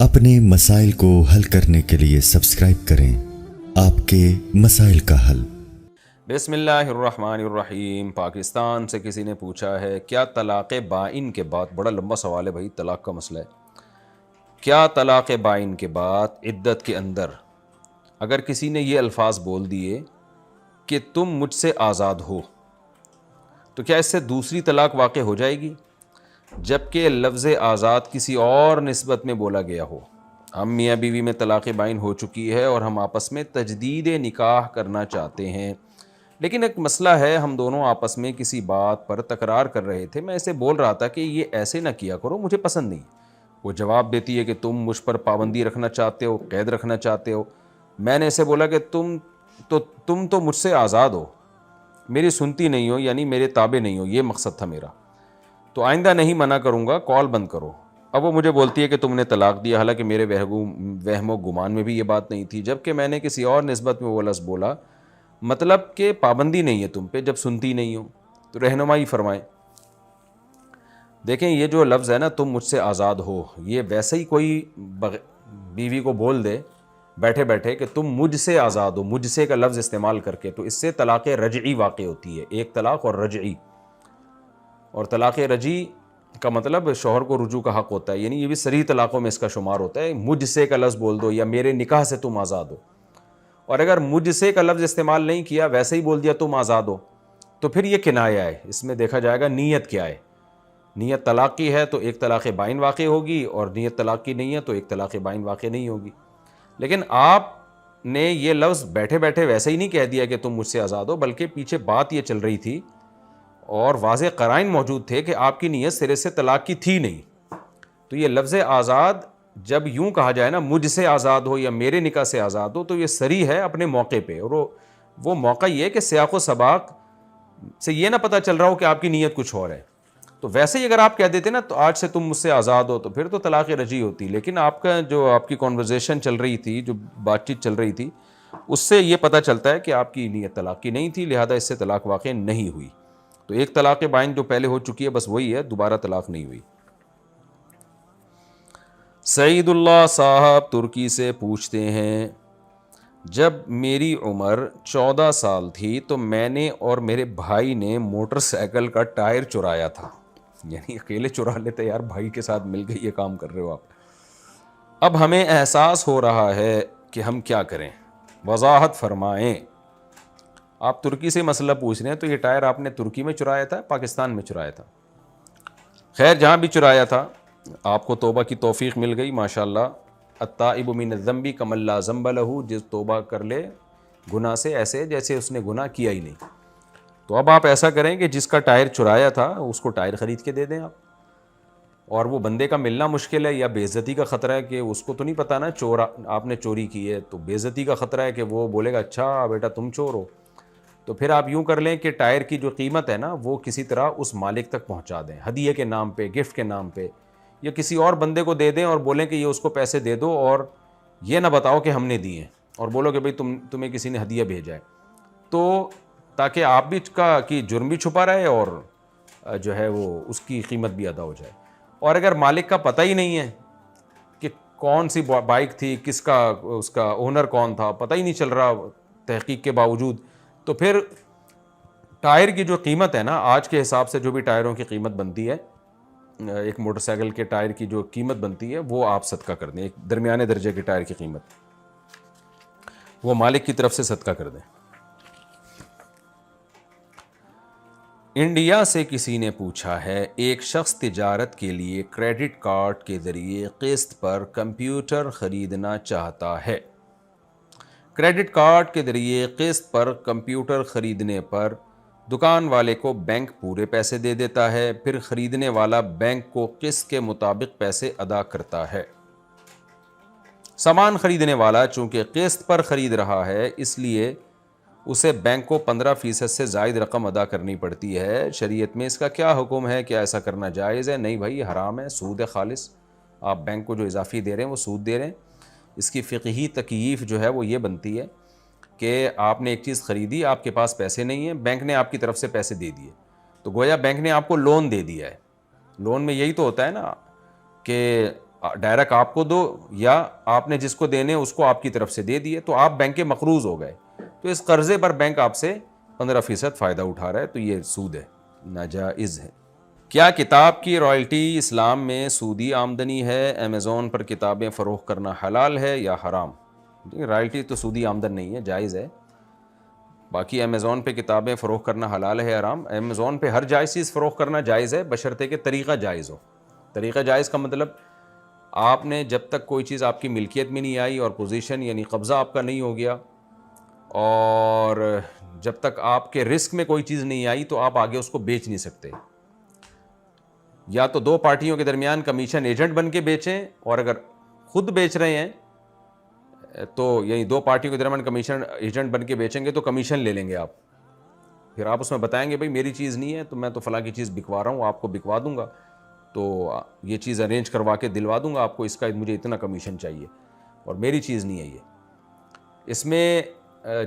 اپنے مسائل کو حل کرنے کے لیے سبسکرائب کریں آپ کے مسائل کا حل۔ بسم اللہ الرحمن الرحیم۔ پاکستان سے کسی نے پوچھا ہے کیا طلاق بائن کے بعد، بڑا لمبا سوال ہے بھائی، طلاق کا مسئلہ ہے، کیا طلاق بائن کے بعد عدت کے اندر اگر کسی نے یہ الفاظ بول دیے کہ تم مجھ سے آزاد ہو تو کیا اس سے دوسری طلاق واقع ہو جائے گی، جبکہ لفظ آزاد کسی اور نسبت میں بولا گیا ہو؟ ہم میاں بیوی میں طلاق بائن ہو چکی ہے اور ہم آپس میں تجدید نکاح کرنا چاہتے ہیں، لیکن ایک مسئلہ ہے، ہم دونوں آپس میں کسی بات پر تکرار کر رہے تھے، میں اسے بول رہا تھا کہ یہ ایسے نہ کیا کرو، مجھے پسند نہیں۔ وہ جواب دیتی ہے کہ تم مجھ پر پابندی رکھنا چاہتے ہو، قید رکھنا چاہتے ہو۔ میں نے اسے بولا کہ تم تو مجھ سے آزاد ہو، میری سنتی نہیں ہو، یعنی میرے تابع نہیں ہو، یہ مقصد تھا میرا، تو آئندہ نہیں منع کروں گا، کال بند کرو۔ اب وہ مجھے بولتی ہے کہ تم نے طلاق دیا، حالانکہ میرے وہم و گمان میں بھی یہ بات نہیں تھی، جبکہ میں نے کسی اور نسبت میں وہ لفظ بولا، مطلب کہ پابندی نہیں ہے تم پہ جب سنتی نہیں ہو، تو رہنمائی فرمائیں۔ دیکھیں یہ جو لفظ ہے نا، تم مجھ سے آزاد ہو، یہ ویسے ہی کوئی بیوی کو بول دے بیٹھے بیٹھے کہ تم مجھ سے آزاد ہو، مجھ سے کا لفظ استعمال کر کے، تو اس سے طلاق رجعی واقع ہوتی ہے، ایک طلاق اور رجعی۔ اور طلاق رجعی کا مطلب شوہر کو رجوع کا حق ہوتا ہے، یعنی یہ بھی صریح طلاقوں میں اس کا شمار ہوتا ہے، مجھ سے کا لفظ بول دو یا میرے نکاح سے تم آزاد ہو، اور اگر مجھ سے کا لفظ استعمال نہیں کیا، ویسے ہی بول دیا تم آزاد ہو، تو پھر یہ کنایہ ہے، اس میں دیکھا جائے گا نیت کیا ہے۔ نیت طلاق کی ہے تو ایک طلاق بائن واقع ہوگی، اور نیت طلاق کی نہیں ہے تو ایک طلاق بائن واقع نہیں ہوگی۔ لیکن آپ نے یہ لفظ بیٹھے بیٹھے ویسے ہی نہیں کہہ دیا کہ تم مجھ سے آزاد ہو، بلکہ پیچھے بات یہ چل رہی تھی اور واضح قرائن موجود تھے کہ آپ کی نیت سرے سے طلاق کی تھی نہیں، تو یہ لفظ آزاد جب یوں کہا جائے نا، مجھ سے آزاد ہو یا میرے نکاح سے آزاد ہو، تو یہ صریح ہے اپنے موقع پہ، اور وہ موقع یہ ہے کہ سیاق و سباق سے یہ نہ پتہ چل رہا ہو کہ آپ کی نیت کچھ اور ہے۔ تو ویسے ہی اگر آپ کہہ دیتے نا تو آج سے تم مجھ سے آزاد ہو، تو پھر تو طلاق رجعی ہوتی، لیکن آپ کا جو آپ کی کنورزیشن چل رہی تھی، جو بات چیت چل رہی تھی، اس سے یہ پتہ چلتا ہے کہ آپ کی نیت طلاق کی نہیں تھی، لہذا اس سے طلاق واقع نہیں ہوئی۔ تو ایک طلاق بائن جو پہلے ہو چکی ہے بس وہی ہے، دوبارہ طلاق نہیں ہوئی۔ سعید اللہ صاحب ترکی سے پوچھتے ہیں، جب میری عمر 14 سال تھی تو میں نے اور میرے بھائی نے موٹر سائیکل کا ٹائر چرایا تھا، یعنی اکیلے چرا لیتے یار، بھائی کے ساتھ مل کے یہ کام کر رہے ہو آپ، اب ہمیں احساس ہو رہا ہے کہ ہم کیا کریں، وضاحت فرمائیں۔ آپ ترکی سے مسئلہ پوچھ رہے ہیں، تو یہ ٹائر آپ نے ترکی میں چرایا تھا، پاکستان میں چرایا تھا؟ خیر جہاں بھی چرایا تھا، آپ کو توبہ کی توفیق مل گئی، ماشاءاللہ۔ التائب من الذنب کمن لا ذنب لہ، جس توبہ کر لے گناہ سے ایسے جیسے اس نے گناہ کیا ہی نہیں۔ تو اب آپ ایسا کریں کہ جس کا ٹائر چرایا تھا اس کو ٹائر خرید کے دے دیں آپ، اور وہ بندے کا ملنا مشکل ہے، یا بے عزتی کا خطرہ ہے کہ اس کو تو نہیں پتہ نا چور آپ نے چوری کی ہے، تو بے عزتی کا خطرہ ہے کہ وہ بولے گا اچھا بیٹا تم چور ہو، تو پھر آپ یوں کر لیں کہ ٹائر کی جو قیمت ہے نا وہ کسی طرح اس مالک تک پہنچا دیں، ہدیے کے نام پہ، گفٹ کے نام پہ، یا کسی اور بندے کو دے دیں اور بولیں کہ یہ اس کو پیسے دے دو، اور یہ نہ بتاؤ کہ ہم نے دیے ہیں، اور بولو کہ بھئی تمہیں کسی نے ہدیہ بھیجا ہے، تو تاکہ آپ بھی کی جرم بھی چھپا رہے اور جو ہے وہ اس کی قیمت بھی ادا ہو جائے۔ اور اگر مالک کا پتہ ہی نہیں ہے کہ کون سی بائک تھی، کس کا اس کا اونر کون تھا، پتہ ہی نہیں چل رہا تحقیق کے باوجود، تو پھر ٹائر کی جو قیمت ہے نا، آج کے حساب سے جو بھی ٹائروں کی قیمت بنتی ہے، ایک موٹر سائیکل کے ٹائر کی جو قیمت بنتی ہے وہ آپ صدقہ کر دیں، ایک درمیانے درجے کے ٹائر کی قیمت وہ مالک کی طرف سے صدقہ کر دیں۔ انڈیا سے کسی نے پوچھا ہے، ایک شخص تجارت کے لیے کریڈٹ کارڈ کے ذریعے قسط پر کمپیوٹر خریدنا چاہتا ہے۔ کریڈٹ کارڈ کے ذریعے قسط پر کمپیوٹر خریدنے پر دکان والے کو بینک پورے پیسے دے دیتا ہے، پھر خریدنے والا بینک کو قسط کے مطابق پیسے ادا کرتا ہے۔ سامان خریدنے والا چونکہ قسط پر خرید رہا ہے، اس لیے اسے بینک کو 15% سے زائد رقم ادا کرنی پڑتی ہے۔ شریعت میں اس کا کیا حکم ہے؟ کیا ایسا کرنا جائز ہے؟ نہیں بھائی، حرام ہے، سود ہے خالص، آپ بینک کو جو اضافی دے رہے ہیں وہ سود دے رہے ہیں۔ اس کی فقہی تکییف جو ہے وہ یہ بنتی ہے کہ آپ نے ایک چیز خریدی، آپ کے پاس پیسے نہیں ہیں، بینک نے آپ کی طرف سے پیسے دے دیے، تو گویا بینک نے آپ کو لون دے دیا ہے۔ لون میں یہی تو ہوتا ہے نا کہ ڈائریکٹ آپ کو دو یا آپ نے جس کو دینے اس کو آپ کی طرف سے دے دیے, تو آپ بینک کے مقروض ہو گئے. تو اس قرضے پر بینک آپ سے 15% فائدہ اٹھا رہا ہے, تو یہ سود ہے, ناجائز ہے. کیا کتاب کی رائلٹی اسلام میں سودی آمدنی ہے؟ امیزون پر کتابیں فروخت کرنا حلال ہے یا حرام؟ رائلٹی تو سودی آمدن نہیں ہے, جائز ہے. باقی امیزون پہ کتابیں فروخت کرنا حلال ہے حرام؟ امیزون پہ ہر جائز چیز فروخت کرنا جائز ہے, بشرطے کہ طریقہ جائز ہو. طریقہ جائز کا مطلب آپ نے جب تک کوئی چیز آپ کی ملکیت میں نہیں آئی اور پوزیشن یعنی قبضہ آپ کا نہیں ہو گیا, اور جب تک آپ کے رسک میں کوئی چیز نہیں آئی, تو آپ آگے اس کو بیچ نہیں سکتے. یا تو دو پارٹیوں کے درمیان کمیشن ایجنٹ بن کے بیچیں, اور اگر خود بیچ رہے ہیں تو یعنی دو پارٹیوں کے درمیان کمیشن ایجنٹ بن کے بیچیں گے تو کمیشن لے لیں گے آپ. پھر آپ اس میں بتائیں گے بھائی میری چیز نہیں ہے, تو میں تو فلاں کی چیز بکوا رہا ہوں, آپ کو بکوا دوں گا, تو یہ چیز ارینج کروا کے دلوا دوں گا آپ کو, اس کا مجھے اتنا کمیشن چاہیے, اور میری چیز نہیں ہے یہ. اس میں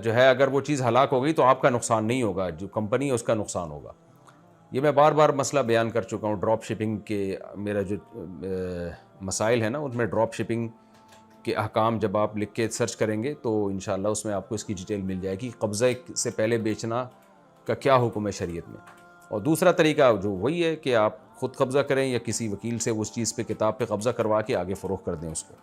جو ہے اگر وہ چیز ہلاک ہو گئی تو آپ کا نقصان نہیں ہوگا, جو کمپنی ہے اس کا نقصان ہوگا. یہ میں بار بار مسئلہ بیان کر چکا ہوں ڈراپ شپنگ کے. میرا جو مسائل ہے نا, ان میں ڈراپ شپنگ کے احکام جب آپ لکھ کے سرچ کریں گے تو انشاءاللہ اس میں آپ کو اس کی ڈیٹیل مل جائے گی. قبضہ سے پہلے بیچنا کا کیا حکم ہے شریعت میں. اور دوسرا طریقہ جو وہی ہے کہ آپ خود قبضہ کریں یا کسی وکیل سے اس چیز پہ کتاب پہ قبضہ کروا کے آگے فروخت کر دیں اس کو.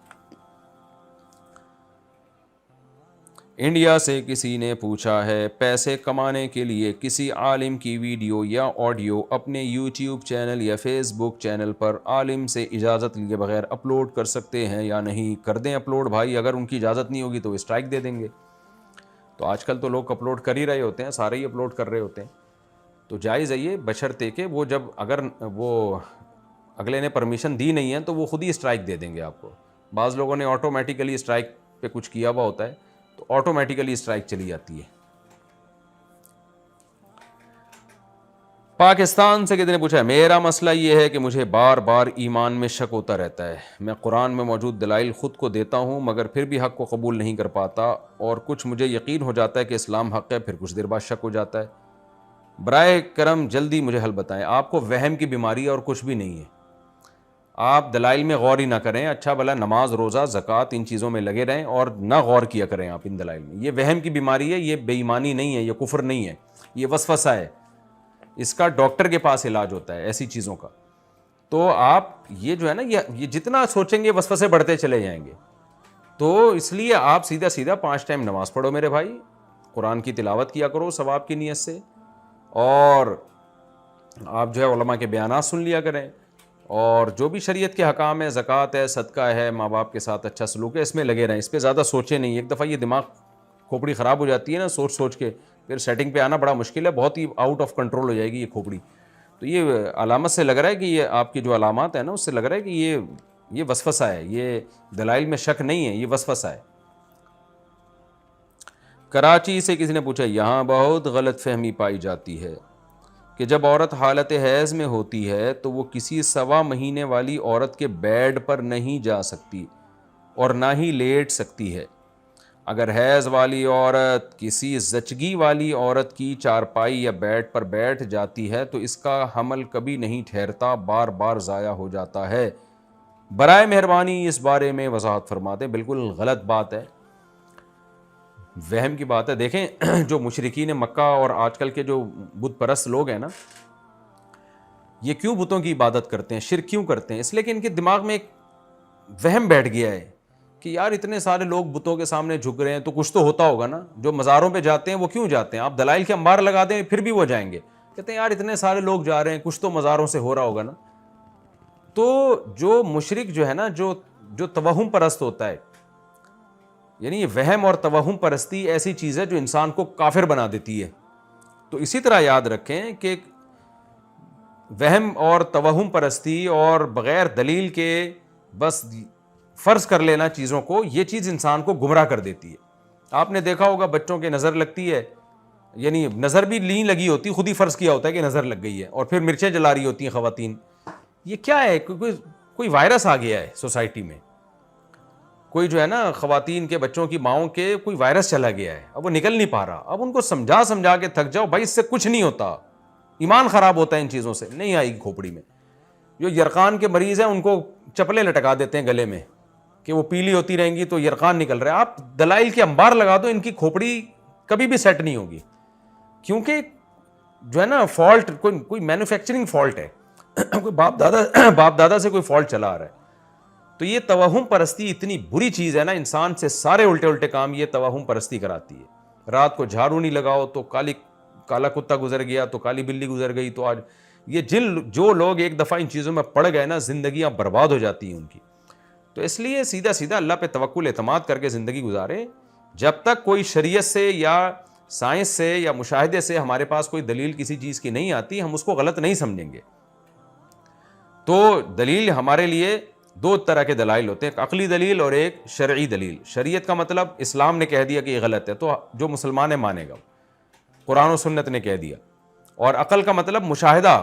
انڈیا سے کسی نے پوچھا ہے, پیسے کمانے کے لیے کسی عالم کی ویڈیو یا آڈیو اپنے یوٹیوب چینل یا فیس بک چینل پر عالم سے اجازت لیے بغیر اپلوڈ کر سکتے ہیں یا نہیں؟ کر دیں اپلوڈ بھائی, اگر ان کی اجازت نہیں ہوگی تو اسٹرائک دے دیں گے. تو آج کل تو لوگ اپلوڈ کر ہی رہے ہوتے ہیں, سارے ہی اپلوڈ کر رہے ہوتے ہیں, تو جائز ہے یہ, بشرطے کہ وہ جب اگر وہ اگلے نے پرمیشن دی نہیں ہے تو وہ خود ہی اسٹرائک دے دیں گے آپ کو. بعض لوگوں نے آٹومیٹیکلی اسٹرائک پہ کچھ کیا ہوا ہوتا ہے, تو آٹومیٹیکلی اسٹرائک چلی جاتی ہے. پاکستان سے کسی نے پوچھا ہے, میرا مسئلہ یہ ہے کہ مجھے بار بار ایمان میں شک ہوتا رہتا ہے. میں قرآن میں موجود دلائل خود کو دیتا ہوں مگر پھر بھی حق کو قبول نہیں کر پاتا, اور کچھ مجھے یقین ہو جاتا ہے کہ اسلام حق ہے, پھر کچھ دیر بعد شک ہو جاتا ہے. برائے کرم جلدی مجھے حل بتائیں. آپ کو وہم کی بیماری ہے اور کچھ بھی نہیں ہے. آپ دلائل میں غور ہی نہ کریں, اچھا بھلا نماز روزہ زکوٰۃ ان چیزوں میں لگے رہیں اور نہ غور کیا کریں آپ ان دلائل میں. یہ وہم کی بیماری ہے, یہ بے ایمانی نہیں ہے, یہ کفر نہیں ہے, یہ وسوسہ ہے. اس کا ڈاکٹر کے پاس علاج ہوتا ہے ایسی چیزوں کا. تو آپ یہ جو ہے نا, یہ جتنا سوچیں گے وسوسے بڑھتے چلے جائیں گے. تو اس لیے آپ سیدھا 5 ٹائم نماز پڑھو میرے بھائی, قرآن کی تلاوت کیا کرو ثواب کی نیت سے, اور آپ جو ہے علماء کے بیانات سن لیا کریں, اور جو بھی شریعت کے حکام ہے, زکوٰۃ ہے, صدقہ ہے, ماں باپ کے ساتھ اچھا سلوک ہے, اس میں لگے رہیں. اس پہ زیادہ سوچیں نہیں. ایک دفعہ یہ دماغ کھوپڑی خراب ہو جاتی ہے نا سوچ سوچ کے, پھر سیٹنگ پہ آنا بڑا مشکل ہے, بہت ہی آؤٹ آف کنٹرول ہو جائے گی یہ کھوپڑی. تو یہ علامت سے لگ رہا ہے کہ یہ آپ کی جو علامات ہیں نا, اس سے لگ رہا ہے کہ یہ وسوسہ ہے, یہ دلائل میں شک نہیں ہے, یہ وسوسہ ہے. کراچی سے کسی نے پوچھا, یہاں بہت غلط فہمی پائی جاتی ہے کہ جب عورت حالت حیض میں ہوتی ہے تو وہ کسی 1.25 مہینے والی عورت کے بیڈ پر نہیں جا سکتی اور نہ ہی لیٹ سکتی ہے. اگر حیض والی عورت کسی زچگی والی عورت کی چارپائی یا بیڈ پر بیٹھ جاتی ہے تو اس کا حمل کبھی نہیں ٹھہرتا, بار بار ضائع ہو جاتا ہے. برائے مہربانی اس بارے میں وضاحت فرما دیں. بالکل غلط بات ہے, وہم کی بات ہے. دیکھیں جو مشرکین مکہ اور آج کل کے جو بت پرست لوگ ہیں نا, یہ کیوں بتوں کی عبادت کرتے ہیں, شرک کیوں کرتے ہیں؟ اس لیے کہ ان کے دماغ میں ایک وہم بیٹھ گیا ہے کہ یار اتنے سارے لوگ بتوں کے سامنے جھک رہے ہیں تو کچھ تو ہوتا ہوگا نا. جو مزاروں پہ جاتے ہیں وہ کیوں جاتے ہیں؟ آپ دلائل کے انبار لگا دیں پھر بھی وہ جائیں گے, کہتے ہیں یار اتنے سارے لوگ جا رہے ہیں, کچھ تو مزاروں سے ہو رہا ہوگا نا. تو جو مشرک جو ہے نا, جو توہم پرست ہوتا ہے, یعنی یہ وہم اور توہم پرستی ایسی چیز ہے جو انسان کو کافر بنا دیتی ہے. تو اسی طرح یاد رکھیں کہ وہم اور توہم پرستی اور بغیر دلیل کے بس فرض کر لینا چیزوں کو, یہ چیز انسان کو گمراہ کر دیتی ہے. آپ نے دیکھا ہوگا بچوں کے نظر لگتی ہے, یعنی نظر بھی نہیں لگی ہوتی, خود ہی فرض کیا ہوتا ہے کہ نظر لگ گئی ہے, اور پھر مرچیں جلا رہی ہوتی ہیں خواتین. یہ کیا ہے؟ کوئی وائرس آ گیا ہے سوسائٹی میں, کوئی جو ہے نا خواتین کے بچوں کی ماؤں کے کوئی وائرس چلا گیا ہے, اب وہ نکل نہیں پا رہا. اب ان کو سمجھا کے تھک جاؤ بھائی, اس سے کچھ نہیں ہوتا, ایمان خراب ہوتا ہے ان چیزوں سے. نہیں آئے گی کھوپڑی میں. جو یرقان کے مریض ہیں ان کو چپلیں لٹکا دیتے ہیں گلے میں کہ وہ پیلی ہوتی رہیں گی تو یرقان نکل رہا ہے. آپ دلائل کے انبار لگا دو, ان کی کھوپڑی کبھی بھی سیٹ نہیں ہوگی, کیونکہ جو ہے نا فالٹ کوئی مینوفیکچرنگ فالٹ ہے, کوئی باپ دادا سے کوئی فالٹ چلا آ رہا ہے. تو یہ توہم پرستی اتنی بری چیز ہے نا, انسان سے سارے الٹے کام یہ توہم پرستی کراتی ہے. رات کو جھاڑو نہیں لگاؤ تو کالا کتا گزر گیا, تو کالی بلی گزر گئی. تو آج یہ جو لوگ ایک دفعہ ان چیزوں میں پڑ گئے نا, زندگیاں برباد ہو جاتی ہیں ان کی. تو اس لیے سیدھا اللہ پہ توکل اعتماد کر کے زندگی گزاریں. جب تک کوئی شریعت سے یا سائنس سے یا مشاہدے سے ہمارے پاس کوئی دلیل کسی چیز کی نہیں آتی, ہم اس کو غلط نہیں سمجھیں گے. تو دلیل ہمارے لیے دو طرح کے دلائل ہوتے ہیں, ایک عقلی دلیل اور ایک شرعی دلیل. شریعت کا مطلب اسلام نے کہہ دیا کہ یہ غلط ہے تو جو مسلمان ہے مانے گا, قرآن و سنت نے کہہ دیا. اور عقل کا مطلب مشاہدہ,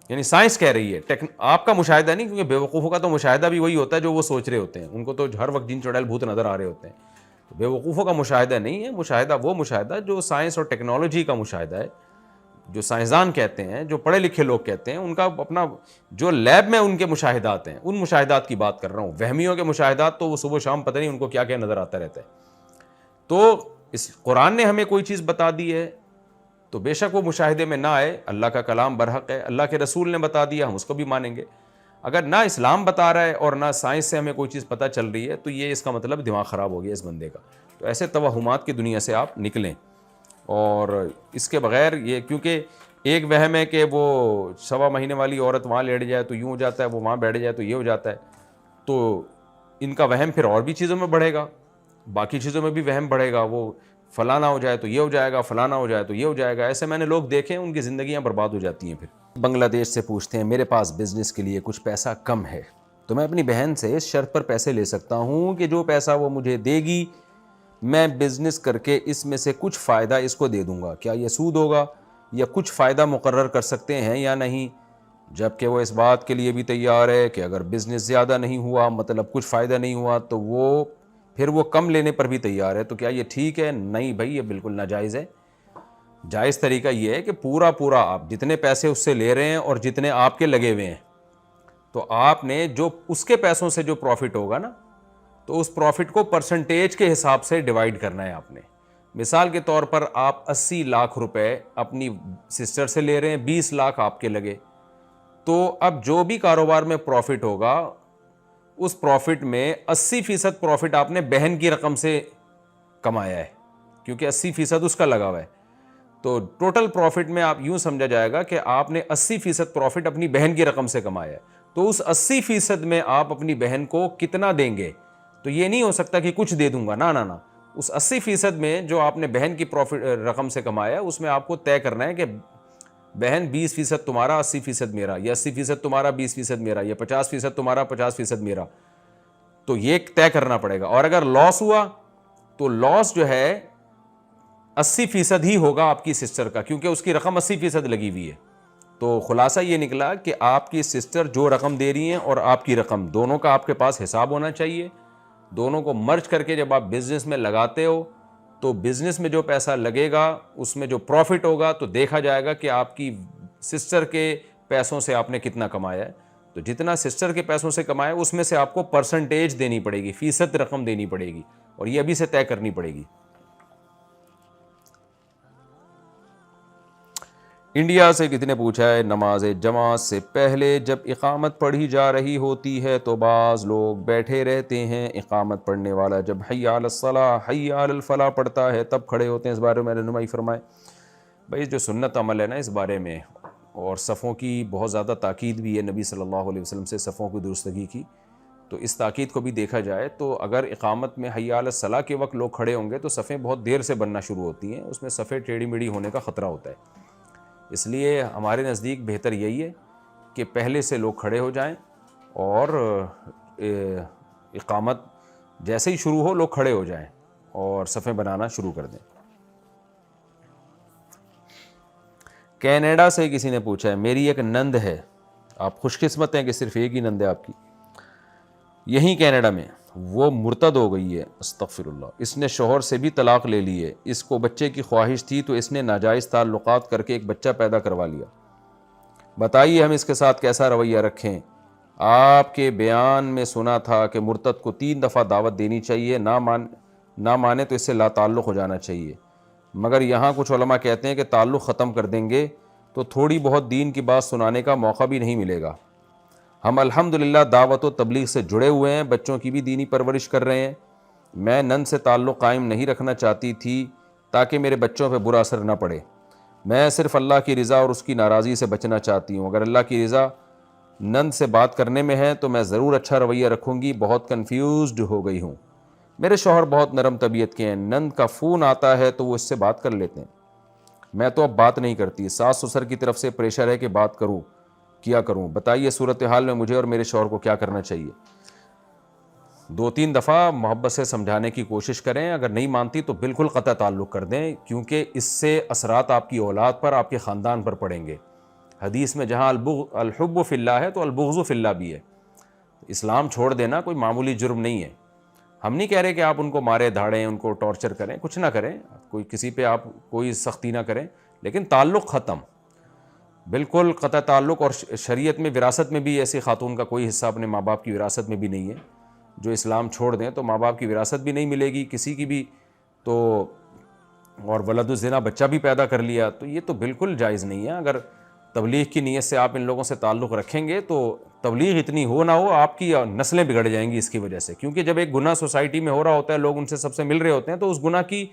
یعنی سائنس کہہ رہی ہے, آپ کا مشاہدہ نہیں, کیونکہ بیوقوفوں کا تو مشاہدہ بھی وہی ہوتا ہے جو وہ سوچ رہے ہوتے ہیں, ان کو تو ہر وقت جن چڑیل بھوت نظر آ رہے ہوتے ہیں. بیوقوفوں کا مشاہدہ نہیں ہے, مشاہدہ وہ مشاہدہ جو سائنس اور ٹیکنالوجی کا مشاہدہ ہے, جو سائنسدان کہتے ہیں, جو پڑھے لکھے لوگ کہتے ہیں, ان کا اپنا جو لیب میں ان کے مشاہدات ہیں, ان مشاہدات کی بات کر رہا ہوں. وہمیوں کے مشاہدات تو وہ صبح شام پتہ نہیں ان کو کیا کیا نظر آتا رہتا ہے. تو اس قرآن نے ہمیں کوئی چیز بتا دی ہے تو بے شک وہ مشاہدے میں نہ آئے, اللہ کا کلام برحق ہے, اللہ کے رسول نے بتا دیا, ہم اس کو بھی مانیں گے. اگر نہ اسلام بتا رہا ہے اور نہ سائنس سے ہمیں کوئی چیز پتہ چل رہی ہے تو یہ اس کا مطلب دماغ خراب ہو گیا اس بندے کا. تو ایسے توہمات کی دنیا سے آپ نکلیں. اور اس کے بغیر یہ, کیونکہ ایک وہم ہے کہ وہ 1.25 مہینے والی عورت وہاں لیٹ جائے تو یوں ہو جاتا ہے, وہ وہاں بیٹھ جائے تو یہ ہو جاتا ہے. تو ان کا وہم پھر اور بھی چیزوں میں بڑھے گا, باقی چیزوں میں بھی وہم بڑھے گا. وہ فلانا ہو جائے تو یہ ہو جائے گا, فلانا ہو جائے تو یہ ہو جائے گا. ایسے میں نے لوگ دیکھے ہیں, ان کی زندگیاں برباد ہو جاتی ہیں. پھر بنگلہ دیش سے پوچھتے ہیں, میرے پاس بزنس کے لیے کچھ پیسہ کم ہے تو میں اپنی بہن سے اس شرط پر پیسے لے سکتا ہوں کہ جو پیسہ وہ مجھے دے گی میں بزنس کر کے اس میں سے کچھ فائدہ اس کو دے دوں گا, کیا یہ سود ہوگا یا کچھ فائدہ مقرر کر سکتے ہیں یا نہیں؟ جبکہ وہ اس بات کے لیے بھی تیار ہے کہ اگر بزنس زیادہ نہیں ہوا, مطلب کچھ فائدہ نہیں ہوا, تو وہ کم لینے پر بھی تیار ہے. تو کیا یہ ٹھیک ہے؟ نہیں بھائی, یہ بالکل ناجائز ہے. جائز طریقہ یہ ہے کہ پورا آپ جتنے پیسے اس سے لے رہے ہیں اور جتنے آپ کے لگے ہوئے ہیں, تو آپ نے جو اس کے پیسوں سے جو پروفٹ ہوگا نا, تو اس پروفٹ کو پرسنٹیج کے حساب سے ڈیوائیڈ کرنا ہے آپ نے. مثال کے طور پر آپ 80 لاکھ روپے اپنی سسٹر سے لے رہے ہیں, 20 لاکھ آپ کے لگے, تو اب جو بھی کاروبار میں پروفٹ ہوگا اس پروفٹ میں 80% پروفٹ آپ نے بہن کی رقم سے کمایا ہے, کیونکہ 80% اس کا لگا ہوا ہے. تو ٹوٹل پروفٹ میں آپ یوں سمجھا جائے گا کہ آپ نے 80% پروفٹ اپنی بہن کی رقم سے کمایا ہے. تو اس 80% میں آپ اپنی بہن کو کتنا دیں گے؟ تو یہ نہیں ہو سکتا کہ کچھ دے دوں گا, نہ. اس 80% میں جو آپ نے بہن کی پروفٹ رقم سے کمایا ہے اس میں آپ کو طے کرنا ہے کہ بہن 20% تمہارا 80% میرا, یا 80% تمہارا 20% میرا, یا 50% تمہارا 50% میرا. تو یہ طے کرنا پڑے گا. اور اگر لاس ہوا تو لاس جو ہے 80% ہی ہوگا آپ کی سسٹر کا, کیونکہ اس کی رقم 80% لگی ہوئی ہے. تو خلاصہ یہ نکلا کہ آپ کی سسٹر جو رقم دے رہی ہیں اور آپ کی رقم, دونوں کا آپ کے پاس حساب ہونا چاہیے. دونوں کو مرج کر کے جب آپ بزنس میں لگاتے ہو تو بزنس میں جو پیسہ لگے گا اس میں جو پروفٹ ہوگا تو دیکھا جائے گا کہ آپ کی سسٹر کے پیسوں سے آپ نے کتنا کمایا ہے. تو جتنا سسٹر کے پیسوں سے کمایا اس میں سے آپ کو پرسنٹیج دینی پڑے گی, فیصد رقم دینی پڑے گی, اور یہ ابھی سے طے کرنی پڑے گی. انڈیا سے کتنے پوچھا ہے, نماز جماعت سے پہلے جب اقامت پڑھی جا رہی ہوتی ہے تو بعض لوگ بیٹھے رہتے ہیں, اقامت پڑھنے والا جب حی علی الصلاۃ حی علی الفلاح پڑھتا ہے تب کھڑے ہوتے ہیں. اس بارے میں رہنمائی فرمائے. بھائی جو سنت عمل ہے نا اس بارے میں, اور صفوں کی بہت زیادہ تاکید بھی ہے نبی صلی اللہ علیہ وسلم سے صفوں کی درستگی کی, تو اس تاکید کو بھی دیکھا جائے تو اگر اقامت میں حی علی الصلاۃ کے وقت لوگ کھڑے ہوں گے تو صفیں بہت دیر سے بننا شروع ہوتی ہیں, اس میں صفیں ٹیڑھی میڑھی ہونے کا خطرہ ہوتا ہے. اس لیے ہمارے نزدیک بہتر یہی ہے کہ پہلے سے لوگ کھڑے ہو جائیں اور اقامت جیسے ہی شروع ہو لوگ کھڑے ہو جائیں اور صفیں بنانا شروع کر دیں. کینیڈا سے کسی نے پوچھا ہے, میری ایک نند ہے, آپ خوش قسمت ہیں کہ صرف ایک ہی نند ہے آپ کی, یہیں کینیڈا میں, وہ مرتد ہو گئی ہے, استغفر اللہ, اس نے شوہر سے بھی طلاق لے لی ہے, اس کو بچے کی خواہش تھی تو اس نے ناجائز تعلقات کر کے ایک بچہ پیدا کروا لیا. بتائیے ہم اس کے ساتھ کیسا رویہ رکھیں؟ آپ کے بیان میں سنا تھا کہ مرتد کو 3 دفعہ دعوت دینی چاہیے، نہ مانے تو اس سے لا تعلق ہو جانا چاہیے، مگر یہاں کچھ علماء کہتے ہیں کہ تعلق ختم کر دیں گے تو تھوڑی بہت دین کی بات سنانے کا موقع بھی نہیں ملے گا۔ ہم الحمدللہ دعوت و تبلیغ سے جڑے ہوئے ہیں، بچوں کی بھی دینی پرورش کر رہے ہیں۔ میں نن سے تعلق قائم نہیں رکھنا چاہتی تھی تاکہ میرے بچوں پہ برا اثر نہ پڑے، میں صرف اللہ کی رضا اور اس کی ناراضی سے بچنا چاہتی ہوں۔ اگر اللہ کی رضا نند سے بات کرنے میں ہے تو میں ضرور اچھا رویہ رکھوں گی، بہت کنفیوزڈ ہو گئی ہوں۔ میرے شوہر بہت نرم طبیعت کے ہیں، نند کا فون آتا ہے تو وہ اس سے بات کر لیتے ہیں، میں تو اب بات نہیں کرتی، ساس سسر کی طرف سے پریشر ہے کہ بات کروں، کیا کروں؟ بتائیے صورتحال میں مجھے اور میرے شوہر کو کیا کرنا چاہیے؟ 2-3 دفعہ محبت سے سمجھانے کی کوشش کریں، اگر نہیں مانتی تو بالکل قطع تعلق کر دیں، کیونکہ اس سے اثرات آپ کی اولاد پر، آپ کے خاندان پر پڑیں گے۔ حدیث میں جہاں الحب فی اللہ ہے تو البغض فی اللہ بھی ہے۔ اسلام چھوڑ دینا کوئی معمولی جرم نہیں ہے۔ ہم نہیں کہہ رہے کہ آپ ان کو مارے دھاڑیں، ان کو ٹارچر کریں، کچھ نہ کریں، کوئی کسی پہ آپ کوئی سختی نہ کریں، لیکن تعلق ختم، بالکل قطع تعلق۔ اور شریعت میں وراثت میں بھی ایسی خاتون کا کوئی حصہ اپنے ماں باپ کی وراثت میں بھی نہیں ہے۔ جو اسلام چھوڑ دیں تو ماں باپ کی وراثت بھی نہیں ملے گی کسی کی بھی، تو اور ولد الزنا بچہ بھی پیدا کر لیا تو یہ تو بالکل جائز نہیں ہے۔ اگر تبلیغ کی نیت سے آپ ان لوگوں سے تعلق رکھیں گے تو تبلیغ اتنی ہو نہ ہو آپ کی نسلیں بگڑ جائیں گی اس کی وجہ سے، کیونکہ جب ایک گناہ سوسائٹی میں ہو رہا ہوتا ہے، لوگ ان سے سب سے مل رہے ہوتے ہیں، تو اس گناہ کی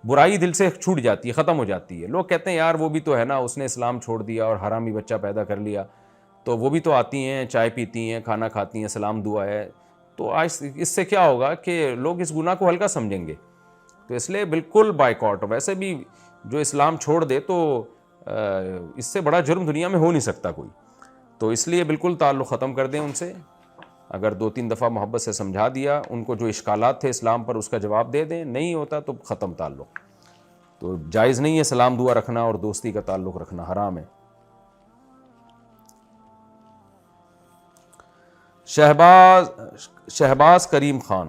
برائی دل سے چھوٹ جاتی ہے، ختم ہو جاتی ہے۔ لوگ کہتے ہیں یار وہ بھی تو ہے نا، اس نے اسلام چھوڑ دیا اور حرامی بچہ پیدا کر لیا، تو وہ بھی تو آتی ہیں، چائے پیتی ہیں، کھانا کھاتی ہیں، سلام دعا ہے، تو آج اس سے کیا ہوگا کہ لوگ اس گناہ کو ہلکا سمجھیں گے۔ تو اس لیے بالکل بائیکاٹ۔ ویسے بھی جو اسلام چھوڑ دے تو اس سے بڑا جرم دنیا میں ہو نہیں سکتا کوئی، تو اس لیے بالکل تعلق ختم کر دیں ان سے۔ اگر 2-3 دفعہ محبت سے سمجھا دیا، ان کو جو اشکالات تھے اسلام پر اس کا جواب دے دیں، نہیں ہوتا تو ختم تعلق۔ تو جائز نہیں ہے سلام دعا رکھنا اور دوستی کا تعلق رکھنا، حرام ہے۔ شہباز کریم خان،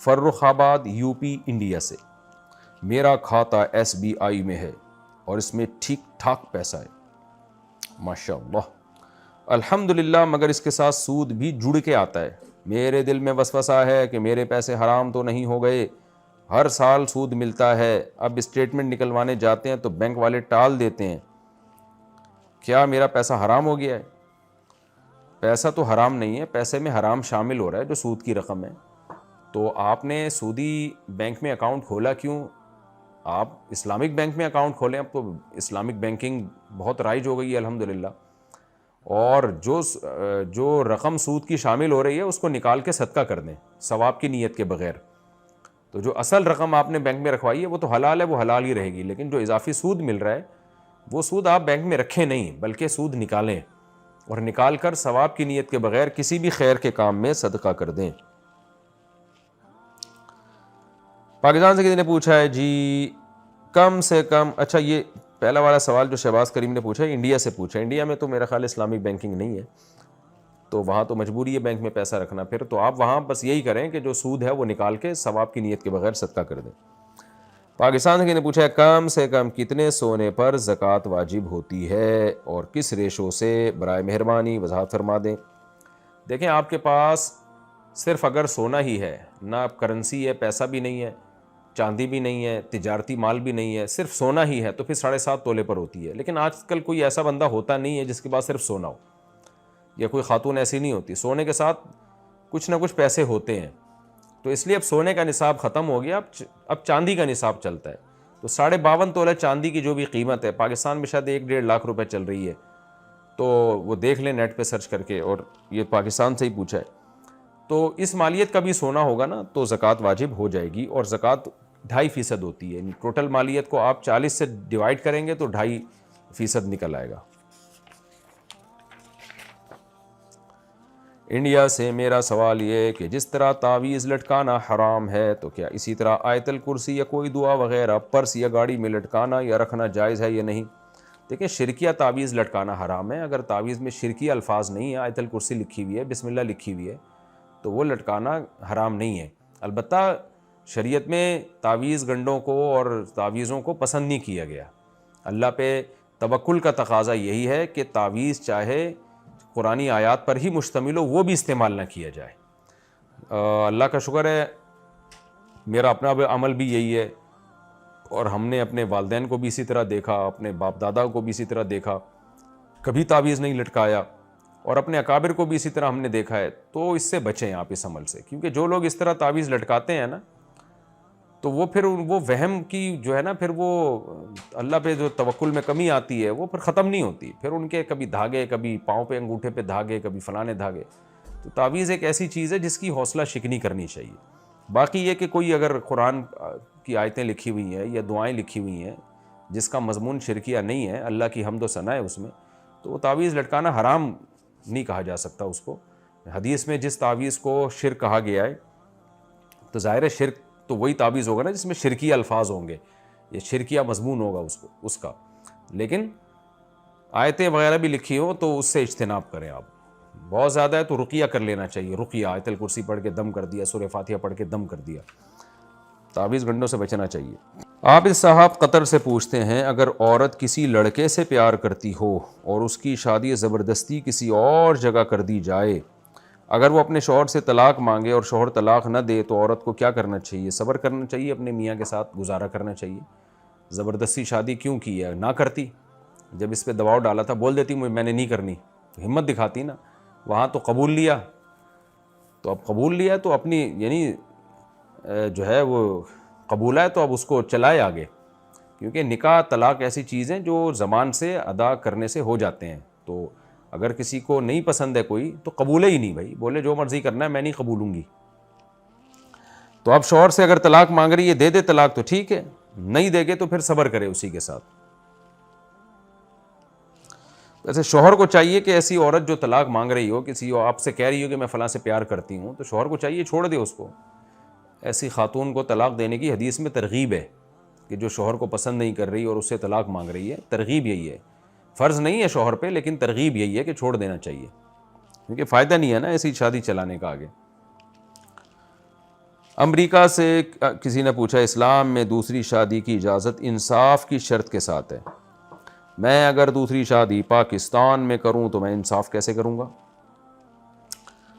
فرخ آباد، یو پی، انڈیا سے۔ میرا کھاتا SBI میں ہے اور اس میں ٹھیک ٹھاک پیسہ ہے، ماشاء اللہ الحمدللہ، مگر اس کے ساتھ سود بھی جڑ کے آتا ہے۔ میرے دل میں وسوسہ ہے کہ میرے پیسے حرام تو نہیں ہو گئے، ہر سال سود ملتا ہے، اب اسٹیٹمنٹ نکلوانے جاتے ہیں تو بینک والے ٹال دیتے ہیں، کیا میرا پیسہ حرام ہو گیا ہے؟ پیسہ تو حرام نہیں ہے، پیسے میں حرام شامل ہو رہا ہے جو سود کی رقم ہے۔ تو آپ نے سودی بینک میں اکاؤنٹ کھولا کیوں؟ آپ اسلامک بینک میں اکاؤنٹ کھولیں، اب تو اسلامک بینکنگ بہت رائج ہو گئی ہے الحمدللہ، اور جو رقم سود کی شامل ہو رہی ہے اس کو نکال کے صدقہ کر دیں ثواب کی نیت کے بغیر۔ تو جو اصل رقم آپ نے بینک میں رکھوائی ہے وہ تو حلال ہے، وہ حلال ہی رہے گی، لیکن جو اضافی سود مل رہا ہے وہ سود آپ بینک میں رکھیں نہیں، بلکہ سود نکالیں اور نکال کر ثواب کی نیت کے بغیر کسی بھی خیر کے کام میں صدقہ کر دیں۔ پاکستان سے کسی نے پوچھا ہے جی کم سے کم، اچھا یہ پہلا والا سوال جو شہباز کریم نے پوچھا ہے انڈیا سے پوچھا ہے، انڈیا میں تو میرا خیال اسلامک بینکنگ نہیں ہے، تو وہاں تو مجبوری ہے بینک میں پیسہ رکھنا، پھر تو آپ وہاں بس یہی کریں کہ جو سود ہے وہ نکال کے ثواب کی نیت کے بغیر صدقہ کر دیں۔ پاکستان سے کسی نے پوچھا ہے کم سے کم کتنے سونے پر زکوٰۃ واجب ہوتی ہے اور کس ریشو سے؟ برائے مہربانی وضاحت فرما دیں۔ دیکھیں آپ کے پاس صرف اگر سونا ہی ہے، نہ کرنسی ہے، پیسہ بھی نہیں ہے، چاندی بھی نہیں ہے، تجارتی مال بھی نہیں ہے، صرف سونا ہی ہے، تو پھر 7.5 تولے پر ہوتی ہے۔ لیکن آج کل کوئی ایسا بندہ ہوتا نہیں ہے جس کے پاس صرف سونا ہو، یا کوئی خاتون ایسی نہیں ہوتی، سونے کے ساتھ کچھ نہ کچھ پیسے ہوتے ہیں، تو اس لیے اب سونے کا نصاب ختم ہو گیا، اب چاندی کا نصاب چلتا ہے۔ تو 52.5 تولے چاندی کی جو بھی قیمت ہے، پاکستان میں شاید 1-1.5 لاکھ روپے چل رہی ہے، تو وہ دیکھ لیں نیٹ پہ سرچ کر کے، اور یہ پاکستان سے ہی پوچھا ہے۔ تو اس مالیت کا بھی سونا ہوگا نا تو زکوٰۃ واجب ہو جائے گی، اور زکوٰۃ 2.5% ہوتی ہے، ٹوٹل مالیت کو آپ 40 سے ڈیوائڈ کریں گے تو 2.5% نکل آئے گا۔ انڈیا سے میرا سوال یہ ہے کہ جس طرح تعویذ لٹکانا حرام ہے تو کیا اسی طرح آیت الکرسی یا کوئی دعا وغیرہ پرس یا گاڑی میں لٹکانا یا رکھنا جائز ہے یا نہیں؟ دیکھیں شرکیہ تعویذ لٹکانا حرام ہے، اگر تعویذ میں شرکیہ الفاظ نہیں ہے، آیت الکرسی لکھی ہوئی ہے، بسم اللہ لکھی ہوئی ہے، تو وہ لٹکانا حرام نہیں ہے۔ البتہ شریعت میں تعویذ گنڈوں کو اور تعویذوں کو پسند نہیں کیا گیا۔ اللہ پہ توکل کا تقاضا یہی ہے کہ تعویذ چاہے قرآنی آیات پر ہی مشتمل ہو وہ بھی استعمال نہ کیا جائے۔ اللہ کا شکر ہے میرا اپنا عمل بھی یہی ہے، اور ہم نے اپنے والدین کو بھی اسی طرح دیکھا، اپنے باپ دادا کو بھی اسی طرح دیکھا، کبھی تعویذ نہیں لٹکایا، اور اپنے اکابر کو بھی اسی طرح ہم نے دیکھا ہے۔ تو اس سے بچیں آپ اس عمل سے، کیونکہ جو لوگ اس طرح تعویذ لٹکاتے ہیں نا، تو وہ پھر وہ وہم کی جو ہے نا، پھر وہ اللہ پہ جو توکل میں کمی آتی ہے وہ پھر ختم نہیں ہوتی، پھر ان کے کبھی دھاگے، کبھی پاؤں پہ انگوٹھے پہ دھاگے، کبھی فلانے دھاگے۔ تو تعویذ ایک ایسی چیز ہے جس کی حوصلہ شکنی کرنی چاہیے۔ باقی یہ کہ کوئی اگر قرآن کی آیتیں لکھی ہوئی ہیں یا دعائیں لکھی ہوئی ہیں جس کا مضمون شرکیہ نہیں ہے، اللہ کی حمد و ثنا ہے اس میں، تو وہ تعویذ لٹکانا حرام نہیں کہا جا سکتا اس کو۔ حدیث میں جس تعویذ کو شرک کہا گیا ہے، تو ظاہر ہے شرک تو وہی تعویذ ہوگا نا جس میں شرکیہ الفاظ ہوں گے یا شرکیہ مضمون ہوگا اس کا، لیکن آیتیں وغیرہ بھی لکھی ہوں تو اس سے اجتناب کریں آپ۔ بہت زیادہ ہے تو رقیہ کر لینا چاہیے، رقیہ آیت الکرسی پڑھ کے دم کر دیا، سورہ فاتحہ پڑھ کے دم کر دیا، تعویذ گنڈوں سے بچنا چاہیے۔ عابد صاحب قطر سے پوچھتے ہیں، اگر عورت کسی لڑکے سے پیار کرتی ہو اور اس کی شادی زبردستی کسی اور جگہ کر دی جائے، اگر وہ اپنے شوہر سے طلاق مانگے اور شوہر طلاق نہ دے تو عورت کو کیا کرنا چاہیے؟ صبر کرنا چاہیے، اپنے میاں کے ساتھ گزارا کرنا چاہیے۔ زبردستی شادی کیوں کی ہے؟ نہ کرتی، جب اس پہ دباؤ ڈالا تھا بول دیتی میں نے نہیں کرنی، تو ہمت دکھاتی نا۔ وہاں تو قبول لیا، تو اب قبول لیا تو اپنی یعنی جو ہے وہ قبول ہے تو اب اس کو چلائے آگے، کیونکہ نکاح طلاق ایسی چیز ہیں جو زبان سے ادا کرنے سے ہو جاتے ہیں۔ تو اگر کسی کو نہیں پسند ہے کوئی تو قبول ہی نہیں، بھائی بولے جو مرضی کرنا ہے میں نہیں قبولوں گی۔ تو اب شوہر سے اگر طلاق مانگ رہی ہے دے دے طلاق تو ٹھیک ہے، نہیں دے گے تو پھر صبر کرے اسی کے ساتھ۔ ویسے شوہر کو چاہیے کہ ایسی عورت جو طلاق مانگ رہی ہو، کسی آپ سے کہہ رہی ہو کہ میں فلاں سے پیار کرتی ہوں، تو شوہر کو چاہیے چھوڑ دے اس کو۔ ایسی خاتون کو طلاق دینے کی حدیث میں ترغیب ہے کہ جو شوہر کو پسند نہیں کر رہی اور اس سے طلاق مانگ رہی ہے، ترغیب یہی ہے، فرض نہیں ہے شوہر پہ لیکن ترغیب یہی ہے کہ چھوڑ دینا چاہیے، کیونکہ فائدہ نہیں ہے نا ایسی شادی چلانے کا آگے۔ امریکہ سے کسی نے پوچھا، اسلام میں دوسری شادی کی اجازت انصاف کی شرط کے ساتھ ہے، میں اگر دوسری شادی پاکستان میں کروں تو میں انصاف کیسے کروں گا؟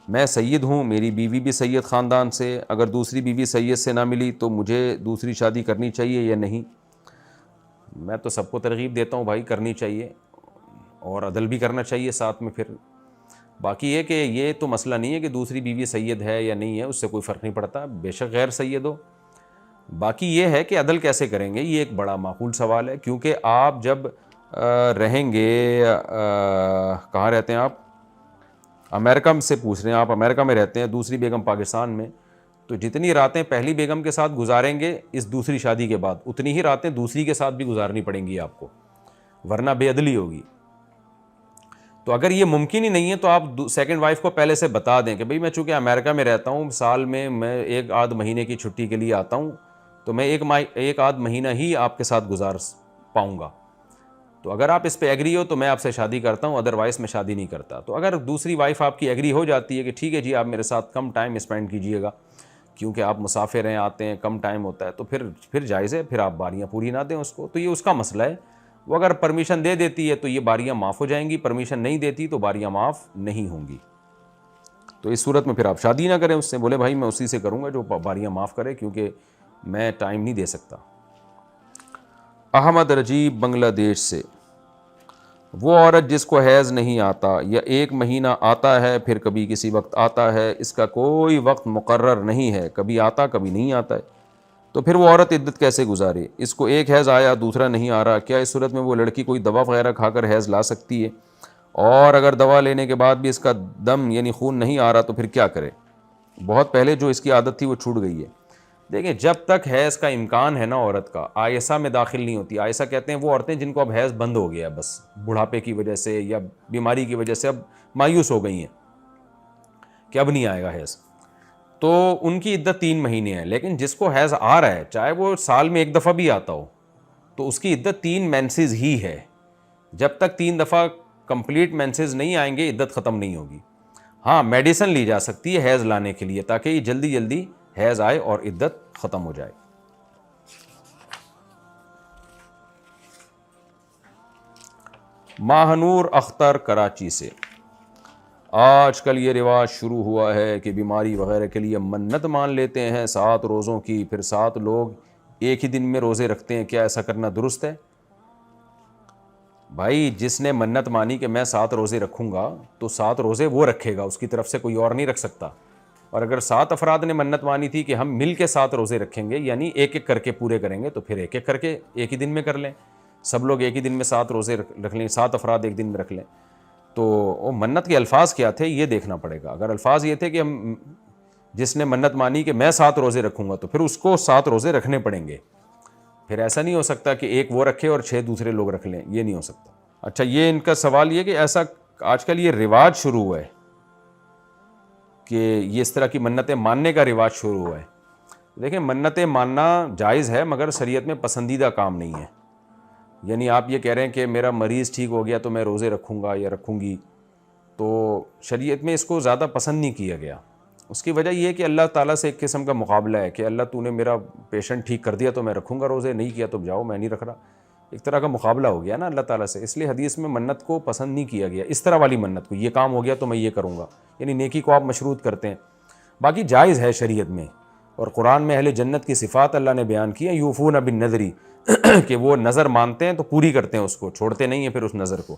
میں سید ہوں، میری بیوی بھی سید خاندان سے، اگر دوسری بیوی سید سے نہ ملی تو مجھے دوسری شادی کرنی چاہیے یا نہیں؟ میں تو سب کو ترغیب دیتا ہوں بھائی کرنی چاہیے، اور عدل بھی کرنا چاہیے ساتھ میں۔ پھر باقی یہ کہ یہ تو مسئلہ نہیں ہے کہ دوسری بیوی سید ہے یا نہیں ہے، اس سے کوئی فرق نہیں پڑتا، بے شک غیر سید ہو۔ باقی یہ ہے کہ عدل کیسے کریں گے، یہ ایک بڑا معقول سوال ہے، کیونکہ آپ جب رہیں گے کہاں رہتے ہیں آپ؟ امریکہ سے پوچھ رہے ہیں، آپ امریکہ میں رہتے ہیں، دوسری بیگم پاکستان میں، تو جتنی راتیں پہلی بیگم کے ساتھ گزاریں گے اس دوسری شادی کے بعد، اتنی ہی راتیں دوسری کے ساتھ بھی گزارنی پڑیں گی آپ کو، ورنہ بے عدلی ہوگی۔ تو اگر یہ ممکن ہی نہیں ہے تو آپ سیکنڈ وائف کو پہلے سے بتا دیں کہ بھئی میں چونکہ امریکہ میں رہتا ہوں، سال میں ایک آدھ مہینے کی چھٹی کے لیے آتا ہوں، تو میں ایک آدھ مہینہ ہی آپ کے ساتھ گزار پاؤں گا، تو اگر آپ اس پہ ایگری ہو تو میں آپ سے شادی کرتا ہوں، ادروائز میں شادی نہیں کرتا۔ تو اگر دوسری وائف آپ کی ایگری ہو جاتی ہے کہ ٹھیک ہے جی آپ میرے ساتھ کم ٹائم اسپینڈ کیجئے گا، کیونکہ آپ مسافر ہیں، آتے ہیں، کم ٹائم ہوتا ہے، تو پھر جائز ہے، پھر آپ باریاں پوری نہ دیں اس کو، تو یہ اس کا مسئلہ ہے۔ وہ اگر پرمیشن دے دیتی ہے تو یہ باریاں معاف ہو جائیں گی، پرمیشن نہیں دیتی تو باریاں معاف نہیں ہوں گی۔ تو اس صورت میں پھر آپ شادی نہ کریں اس سے، بولے بھائی میں اسی سے کروں گا جو باریاں معاف کرے، کیونکہ میں ٹائم نہیں دے سکتا۔ احمد رجیب بنگلہ دیش سے، وہ عورت جس کو حیض نہیں آتا یا ایک مہینہ آتا ہے پھر کبھی کسی وقت آتا ہے، اس کا کوئی وقت مقرر نہیں ہے، کبھی آتا کبھی نہیں آتا ہے، تو پھر وہ عورت عدت کیسے گزارے؟ اس کو ایک حیض آیا دوسرا نہیں آ رہا، کیا اس صورت میں وہ لڑکی کوئی دوا وغیرہ کھا کر حیض لا سکتی ہے؟ اور اگر دوا لینے کے بعد بھی اس کا دم یعنی خون نہیں آ رہا تو پھر کیا کرے؟ بہت پہلے جو اس کی عادت تھی وہ چھوٹ گئی ہے۔ دیکھیں جب تک حیض کا امکان ہے نا عورت کا، آئسہ میں داخل نہیں ہوتی۔ آئسہ کہتے ہیں وہ عورتیں جن کو اب حیض بند ہو گیا ہے، بس بڑھاپے کی وجہ سے یا بیماری کی وجہ سے اب مایوس ہو گئی ہیں کہ اب نہیں آئے گا حیض، تو ان کی عدت 3 مہینے ہے۔ لیکن جس کو حیض آ رہا ہے، چاہے وہ سال میں ایک دفعہ بھی آتا ہو، تو اس کی عدت 3 مینسز ہی ہے۔ جب تک 3 دفعہ کمپلیٹ مینسز نہیں آئیں گے عدت ختم نہیں ہوگی۔ ہاں میڈیسن لی جا سکتی ہے حیض لانے کے لیے تاکہ یہ جلدی جلدی حیض آئے اور عدت ختم ہو جائے۔ ماہنور اختر کراچی سے، آج کل یہ رواج شروع ہوا ہے کہ بیماری وغیرہ کے لیے منت مان لیتے ہیں 7 روزوں کی، پھر 7 لوگ ایک ہی دن میں روزے رکھتے ہیں. کیا ایسا کرنا درست ہے؟ بھائی جس نے منت مانی کہ میں 7 روزے رکھوں گا تو 7 روزے وہ رکھے گا، اس کی طرف سے کوئی اور نہیں رکھ سکتا. اور اگر 7 افراد نے منت مانی تھی کہ ہم مل کے 7 روزے رکھیں گے، یعنی ایک ایک کر کے پورے کریں گے، تو پھر ایک ایک کر کے ایک ہی دن میں کر لیں. سب لوگ ایک ہی دن میں 7 روزے رکھ لیں، 7 افراد ایک دن میں رکھ لیں. تو وہ منت کے الفاظ کیا تھے یہ دیکھنا پڑے گا. اگر الفاظ یہ تھے کہ ہم جس نے منت مانی کہ میں 7 روزے رکھوں گا، تو پھر اس کو 7 روزے رکھنے پڑیں گے. پھر ایسا نہیں ہو سکتا کہ ایک وہ رکھے اور 6 دوسرے لوگ رکھ لیں، یہ نہیں ہو سکتا. اچھا، یہ ان کا سوال یہ کہ ایسا آج کل یہ رواج شروع ہوا ہے کہ یہ اس طرح کی منتیں ماننے کا رواج شروع ہوا ہے. دیکھیں، منتیں ماننا جائز ہے مگر شریعت میں پسندیدہ کام نہیں ہے. یعنی آپ یہ کہہ رہے ہیں کہ میرا مریض ٹھیک ہو گیا تو میں روزے رکھوں گا یا رکھوں گی، تو شریعت میں اس کو زیادہ پسند نہیں کیا گیا. اس کی وجہ یہ ہے کہ اللہ تعالیٰ سے ایک قسم کا مقابلہ ہے کہ اللہ تو نے میرا پیشنٹ ٹھیک کر دیا تو میں رکھوں گا روزے، نہیں کیا تو جاؤ میں نہیں رکھ رہا. ایک طرح کا مقابلہ ہو گیا نا اللہ تعالیٰ سے. اس لیے حدیث میں منت کو پسند نہیں کیا گیا، اس طرح والی منت کو، یہ کام ہو گیا تو میں یہ کروں گا، یعنی نیکی کو آپ مشروط کرتے ہیں. باقی جائز ہے شریعت میں. اور قرآن میں اہل جنت کی صفات اللہ نے بیان کی ہیں، یوفون بالنذر، کہ وہ نظر مانتے ہیں تو پوری کرتے ہیں، اس کو چھوڑتے نہیں ہیں پھر اس نظر کو.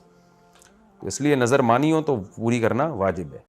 تو اس لیے نظر مانی ہو تو پوری کرنا واجب ہے.